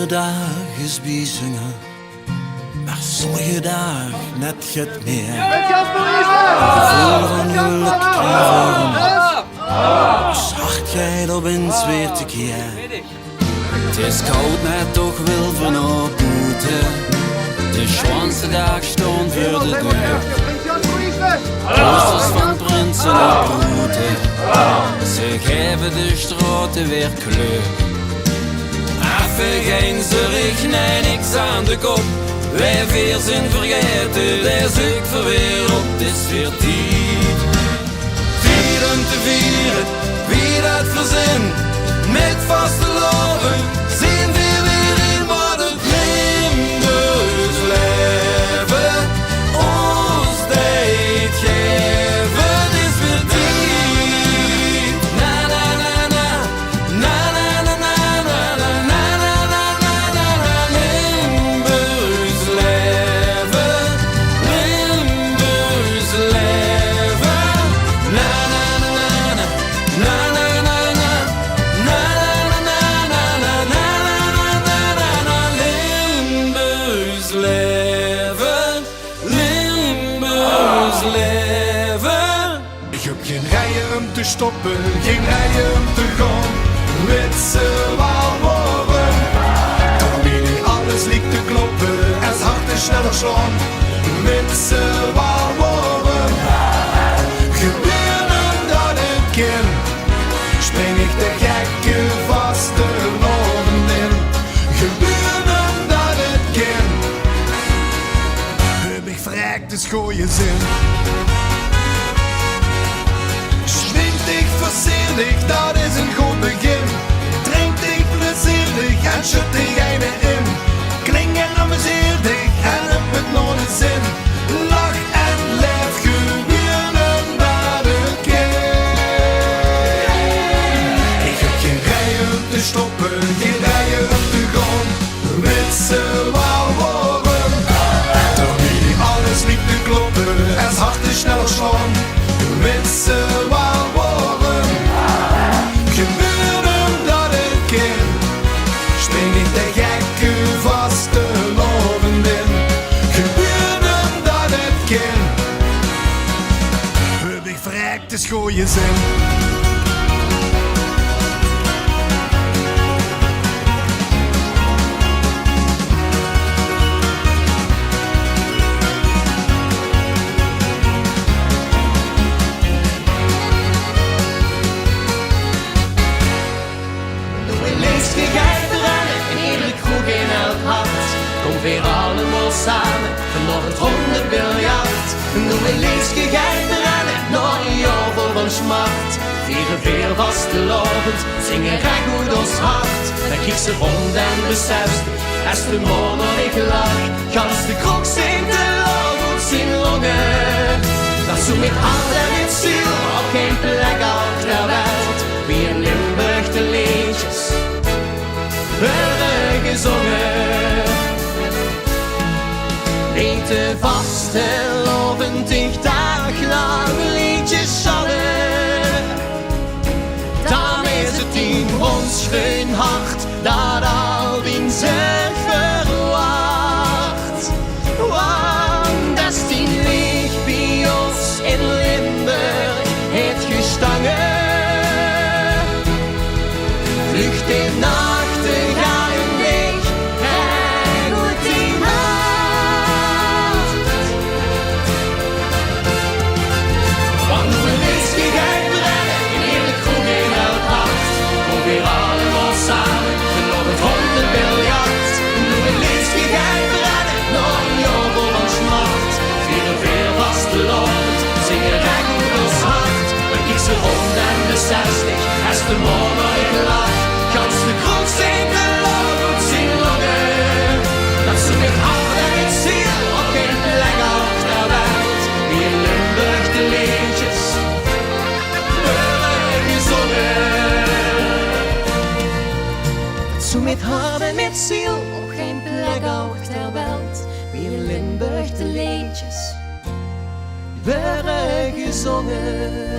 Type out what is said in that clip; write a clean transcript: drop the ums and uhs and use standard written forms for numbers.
iedere dag is bijzingen, maar sommige dagen net get meer. Gevoel van geluk krijgen, dus hard jij er bent weer te keer. Het is koud, maar toch wil van op boete. De schoonste dag stond voor de deur. Posters van prinsen op route, ze geven de straten weer kleur. Even geen zorg, nee niks aan de kop. Wij vier zijn vergeten, daar zoek voor wereld, het is weer tijd. Tijd om te vieren, wie dat verzin, met vaste loven, zien we weer in wat het Limburgs leven ons deed geven. Het is weer tijd. Na na na na, na na na na na na na na na na na. Limburgs leven, Limburgs leven. Na na na na na na na na na na na na na na. Limburgs leven, Limburgs leven. Ik heb geen rijen om te stoppen, geen rijen om te gaan. Met z'n worden. Dan weet ik alles ligt te kloppen en het hart is sneller slaan. Met z'n worden. Gebeuren dat het kan, spring ik de gekke vaste loven in. Gebeuren dat het kan, heb ik verrekt de schooien zin. Schwindig, versierlijk, dat is een goed begin. Drink dich plezierig en schud dich eine in. Kling en amuseer dich en heb het nooit zin. Lach en leef, gebeuren dat het kan. Ik heb geen rijen om te stoppen, geen rijen om te gaan. Met z'n worden. Dan weet ik alles niet te kloppen en het hart is sneller slaan. Met z'n worden. Gebeuren dat het kan, spring ik de gekke vaste loven in. Gebeuren dat het kan, heb ik verrekt de schooien zin. Kom weer allemaal samen, vanochtend 100 biljart. Doe een leesje geit rennen, naar een jaar voor ons macht. Vieren weer vastelovend, zingen recht goed ons hart. Dan kiek ze rond en beseft, als de morgen ik lach. Gans de krok zingt de loog op zijn longen. Dat zo met hart en met ziel, op geen plek op ter wereld. Wie in Limburg de liedjes werden gezongen. Eten vast en lovend dicht daglang liedjes zingen. Dan is het in ons schön hart dat al wien zich verwacht. Want dat is die licht bij ons in Limburg het gestangen. Vlucht in nachtegaal weg en goed die nacht. Want we leesje geit brennen in eerlijk groen in elk hart. Kom weer allemaal samen, nog het 100 biljart. We leesje geit brennen, nog een jaar voor ons macht. Vieren weer vastelovend, zingen recht goed ons hart. We kiezen rond en de 60, als de morgen ik lach. Gans de kroon zingt de loog op zijn longen. Dat ze met hart en met ziel op geen plek op ter wereld. Wie in Limburg de liedjes worden gezongen. Dat ze met hart en met ziel op geen plek op ter wereld. Wie in Limburg de liedjes worden gezongen.